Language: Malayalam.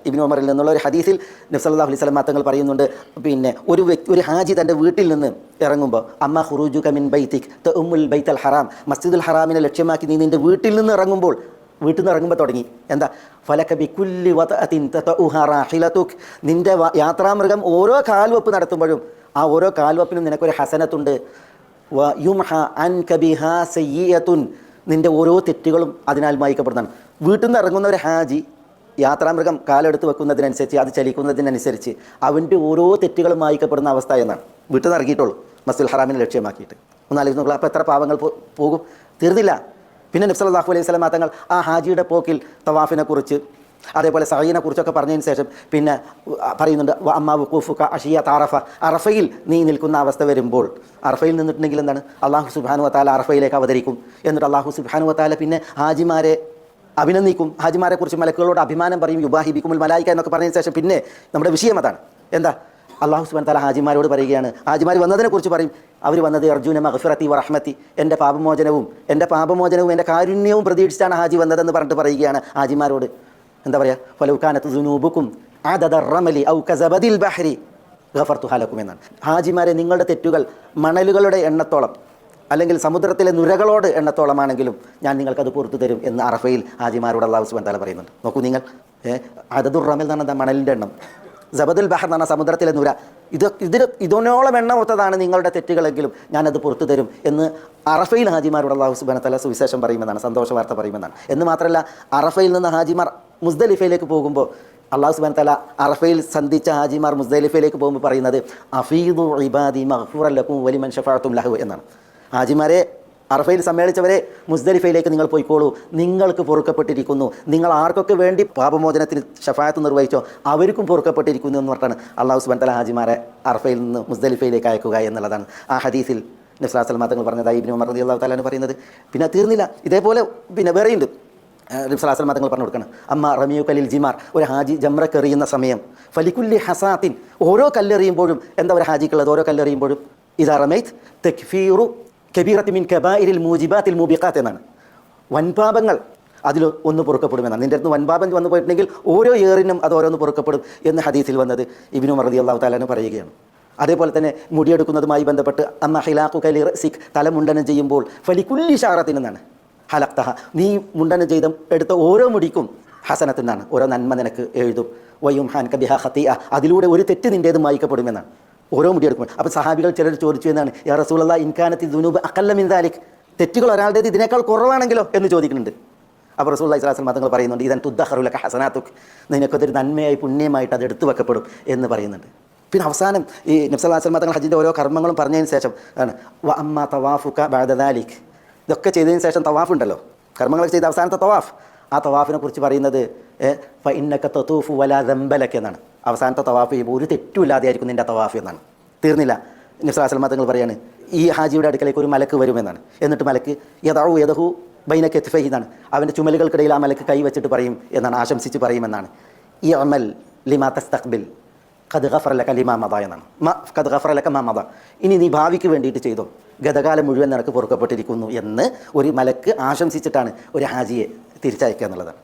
ഇബ്നു ഉമറിൽ നിന്നുള്ള ഒരു ഹദീസിൽ നബി സല്ലല്ലാഹു അലൈഹി വസല്ലം തങ്ങൾ പറയുന്നുണ്ട്, പിന്നെ ഒരു ഹാജി തൻ്റെ വീട്ടിൽ നിന്ന് ഇറങ്ങുമ്പോൾ അമ്മ ഖുറൂജുക മിൻ ബൈതിക് തഉമ്മുൽ ബൈത്തൽ ഹറാം, മസ്ജിദുൽ ഹറാമിനെ ലക്ഷ്യമാക്കി നീ നിൻ്റെ വീട്ടിൽ നിന്ന് ഇറങ്ങുമ്പോൾ തുടങ്ങി എന്താ ഫലക ബികുല്ലി വതഅത്തിൻ തതഉഹാ റാഹിലതുക്, നിൻ്റെ യാത്രാമൃഗം ഓരോ കാൽവെപ്പ് നടത്തുമ്പോഴും ആ ഓരോ കാൽവെപ്പിനും നിനക്കൊരു ഹസനത്തുണ്ട്. വ യുംഹ അൻക ബിഹാ സയ്യിഅത്തുൻ, നിൻ്റെ ഓരോ തെറ്റുകളും അതിനാൽ മായ്ക്കപ്പെടുന്നതാണ്. വീട്ടിൽ നിന്ന് ഇറങ്ങുന്ന ഒരു ഹാജി യാത്രാമൃഗം കാലെടുത്ത് വെക്കുന്നതിനനുസരിച്ച് അത് ചലിക്കുന്നതിനനുസരിച്ച് അവൻ്റെ ഓരോ തെറ്റുകളും മായ്ക്കപ്പെടുന്ന അവസ്ഥ എന്നാണ്. വീട്ടിൽ നിന്ന് ഇറങ്ങിയിട്ടുള്ളൂ മസ്ജിദുൽ ഹറാമിനെ ലക്ഷ്യമാക്കിയിട്ട്. ഒന്നാലോചിച്ച് നോക്കുക, അപ്പോൾ എത്ര പാവങ്ങൾ പോകും? തീർന്നില്ല. പിന്നെ നബി സല്ലല്ലാഹു അലൈഹി വസല്ലം തങ്ങൾ ആ ഹാജിയുടെ പോക്കിൽ തവാഫിനെ കുറിച്ച് അതേപോലെ സഅയിനെ കുറിച്ചൊക്കെ പറഞ്ഞതിന് ശേഷം പിന്നെ പറയുന്നുണ്ട്, അമ്മാ വുഖൂഫുക അശിയത അറഫ, അറഫയിൽ നീ നിൽക്കുന്ന അവസ്ഥ വരുമ്പോൾ, അറഫയിൽ നിന്നിട്ടുണ്ടെങ്കിൽ എന്താണ്, അല്ലാഹു സുബ്ഹാനഹു വ തആല അറഫയിലേക്ക് അവതരിക്കും. എന്നിട്ട് അല്ലാഹു സുബ്ഹാനഹു വ തആല പിന്നെ ഹാജിമാരെ അഭിനന്ദിക്കും, ഹാജിമാരെ കുറിച്ച് മലക്കുകളോട് അഭിമാനം പറയും, യുബാഹിബിക്കുമുൽ മലായിക എന്നൊക്കെ പറഞ്ഞതിന് ശേഷം പിന്നെ നമ്മുടെ വിഷയം അതാണ്. എന്താ, അല്ലാഹു സുബ്ഹാനഹു വ തആല ഹാജിമാരോട് പറയുകയാണ്, ഹാജിമാർ വന്നതിനെക്കുറിച്ച് പറയും, അവർ വന്നത് അർജുന മഗ്ഫിറതി വറഹ്മതി, എൻ്റെ പാപമോചനവും എൻ്റെ കാരുണ്യവും പ്രതീക്ഷിച്ചാണ് ഹാജി വന്നതെന്ന് പറഞ്ഞിട്ട് പറയുകയാണ് ഹാജിമാരോട്. എന്താ പറയുക, ഫലൗ കാനത് ദുനൂബുക്കും അദദ റമലി ഔ കസബദിൽ ബഹ്രി ഗഫർതുഹാ ലക്കും എന്നാണ്. ഹാജിമാരെ, നിങ്ങളുടെ തെറ്റുകൾ മണലുകളുടെ എണ്ണത്തോളം അല്ലെങ്കിൽ സമുദ്രത്തിലെ നുരകളോട് എണ്ണത്തോളമാണെങ്കിലും ഞാൻ നിങ്ങൾക്കത് പുറത്തു തരും എന്ന് അറഫയിൽ ഹാജിമാരോട് അല്ലാഹു സുബ്ഹാനഹു വ തആല പറയുന്നുണ്ട്. നോക്കൂ നിങ്ങൾ, അദദുർ റമൽ എന്ന് പറഞ്ഞാൽ മണലിൻ്റെ എണ്ണം, സബദുൽ ബഹർ എന്ന് പറഞ്ഞാൽ സമുദ്രത്തിലെ നുര, ഇതിനോളം എണ്ണം ഒത്തതാണ് നിങ്ങളുടെ തെറ്റുകളെങ്കിലും ഞാനത് പുറത്തു തരും എന്ന് അറഫയിൽ ഹാജിമാരോട് അല്ലാഹു സുബ്ഹാനഹു വ തആല സുവിശേഷം പറയുമെന്നാണ്, സന്തോഷ വാർത്ത പറയുമെന്നാണ്. എന്ന് മാത്രമല്ല, അറഫയിൽ നിന്ന് ഹാജിമാർ മുസ്ദലിഫയിലേക്ക് പോകുമ്പോൾ അല്ലാഹു സുബ്ഹാനഹു വ തആല അറഫയിൽ സന്ധിച്ച ഹാജിമാർ മുസ്ദലിഫയിലേക്ക് പോകുമ്പോൾ പറയുന്നത് അഫീദു ഇബാദി മഗ്ഫൂറൻ ലക്കും വലിമൻ ശഫഅതും ലഹു എന്നാണ്. ഹാജിമാരെ, അറഫയിൽ സമ്മേളിച്ചവരെ, മുസ്ദലിഫയിലേക്ക് നിങ്ങൾ പോയിക്കോളൂ, നിങ്ങൾക്ക് പൊറുക്കപ്പെട്ടിരിക്കുന്നു, നിങ്ങൾ ആർക്കൊക്കെ വേണ്ടി പാപമോചനത്തിന് ശഫാഅത്ത് നിർവഹിച്ചോ അവർക്കും പൊറുക്കപ്പെട്ടിരിക്കുന്നു എന്ന് പറഞ്ഞാണ് അല്ലാഹു സുബ്ഹാനഹു വ തആല ഹാജിമാരെ അറഫയിൽ നിന്ന് മുസ്ദലിഫയിലേക്ക് അയക്കുക എന്നുള്ളതാണ് ആ ഹദീസിൽ നബി സല്ലല്ലാഹു അലൈഹി വസല്ലം തങ്ങൾ പറഞ്ഞതായി ഇബ്നു ഉമർ റളിയല്ലാഹു തആല പറയുന്നത്. പിന്നെ തീർന്നില്ല, ഇതേപോലെ പിന്നെ വേറെയുണ്ട്. നബി സല്ലല്ലാഹു അലൈഹി വസല്ലം തങ്ങൾ പറഞ്ഞു കൊടുക്കണം, അമ്മ റമിയുകലിൽ ജിമാർ, ഒരു ഹാജി ജംറക്കെറിയുന്ന സമയം, ഫലിക്കുല്ലി ഹസാത്തിൻ, ഓരോ കല്ലെറിയുമ്പോഴും എന്താ ഒരു ഹാജിക്കുള്ളത്, ഓരോ കല്ലെറിയുമ്പോഴും ഇദാ റമൈത് തക്ഫീറു കബീറത്തി മിൻ കബായിരിൽ മൂജിബാത്തിൽ മൂബിഖാത്ത് എന്നാണ്. വൻപാപങ്ങൾ അതിൽ ഒന്ന് പൊറുക്കപ്പെടുമെന്നാണ്. നിൻ്റെ അടുത്ത് വൻപാപം വന്നു പോയിട്ടുണ്ടെങ്കിൽ ഓരോ ഏറിനും അത് ഓരോന്ന് പൊറുക്കപ്പെടും എന്ന് ഹദീസിൽ വന്നത് ഇബ്നു ഉമർ റളിയല്ലാഹു തആല പറയുകയാണ്. അതേപോലെ തന്നെ മുടിയെടുക്കുന്നതുമായി ബന്ധപ്പെട്ട് അമ്മ ഹിലാഖു കലി റസിക്, തല മുണ്ടനം ചെയ്യുമ്പോൾ ഫലിക്കുല്ലി ഷാറത്തിൻ എന്നാണ്, ഹലക്തഹ, നീ മുണ്ടനം ചെയ്ത എടുത്ത ഓരോ മുടിക്കും ഹസനത്തിനാണ്, ഓരോ നന്മ നിനക്ക് എഴുതും. വയും ഹാൻ കബിഹ ഖതിഅ, അതിലൂടെ ഒരു തെറ്റ് നിൻ്റേത് മായ്ക്കപ്പെടുമെന്നാണ് ഓരോ മുടിയെടുക്കുമ്പോൾ. അപ്പോൾ സഹാബികൾ ചിലർ ചോദിച്ചു എന്നാണ്, യാ റസൂലല്ലാഹ് ഇൻകാനത്തി ദുനൂബ് അഖല്ല മിൻ ദാലിക്, തെറ്റുകൾ ഒരാളുടേത് ഇതിനേക്കാൾ കുറവാണെങ്കിലോ എന്ന് ചോദിക്കുന്നുണ്ട്. അപ്പോൾ റസൂലുള്ളാഹി സ്വല്ലല്ലാഹു അലൈഹി വസല്ലം തങ്ങൾ പറയുന്നുണ്ട്, ഇദൻ തുദ്ദഖറു ലക ഹസനാതുക്, നിനക്കതൊരു നന്മയായി പുണ്യമായിട്ട് അത് എടുത്തു വെക്കപ്പെടും എന്ന് പറയുന്നുണ്ട്. പിന്നെ അവസാനം ഈ നബി സല്ലല്ലാഹു അലൈഹി വസല്ലം തങ്ങൾ ഹജ്ജിൻ്റെ ഓരോ കർമ്മങ്ങളും പറഞ്ഞതിന് ശേഷം ആണ് വ അമ്മ തവാഫുക ബഅദ ദാലിക്, ഇതൊക്കെ ചെയ്തതിന് ശേഷം തവാഫ് ഉണ്ടല്ലോ, കർമ്മങ്ങളൊക്കെ ചെയ്ത അവസാനത്തെ തവാഫ്, ആ തവാഫിനെ കുറിച്ച് പറയുന്നത് ഫ ഇന്നക തതൂഫു വലാ ദംബ ലക എന്നാണ്. അവസാനത്തെ തവാഫ് ചെയ്യുമ്പോൾ ഒരു തെറ്റുമില്ലാതെ ആയിരിക്കും നിൻ്റെ തവാഫ് എന്നാണ്. തീർന്നില്ല, നബി സല്ലല്ലാഹു അലൈഹി വസല്ലം തങ്ങൾ പറയാണ്, ഈ ഹാജിയുടെ അടുക്കലേക്ക് ഒരു മലക്ക് വരുമെന്നാണ്. എന്നിട്ട് മലക്ക് യദഉ യദഹു ബൈന കത്ഫൈഹി എന്നാണ്, അവൻ്റെ ചുമലുകൾക്കിടയിൽ ആ മലക്ക് കൈ വെച്ചിട്ട് പറയും എന്നാണ്, ആശംസിച്ച് പറയുമെന്നാണ്. ഈ അമൽ ലിമാ തസ്തഖ്ബിൽ ഖദ് ഗഫറ ലക ലിമാ മദ എന്നാണ്, ഖദ് ഗഫറ ലക മാ മദ, ഇനി നീ ഭാവിക്ക് വേണ്ടിയിട്ട് ചെയ്തോ, ഗതകാലം മുഴുവൻ നിനക്ക് പൊറുക്കപ്പെട്ടിരിക്കുന്നു എന്ന് ഒരു മലക്ക് ആശംസിച്ചിട്ടാണ് ഒരു ഹാജിയെ തിരിച്ചയക്കുക എന്നുള്ളതാണ്.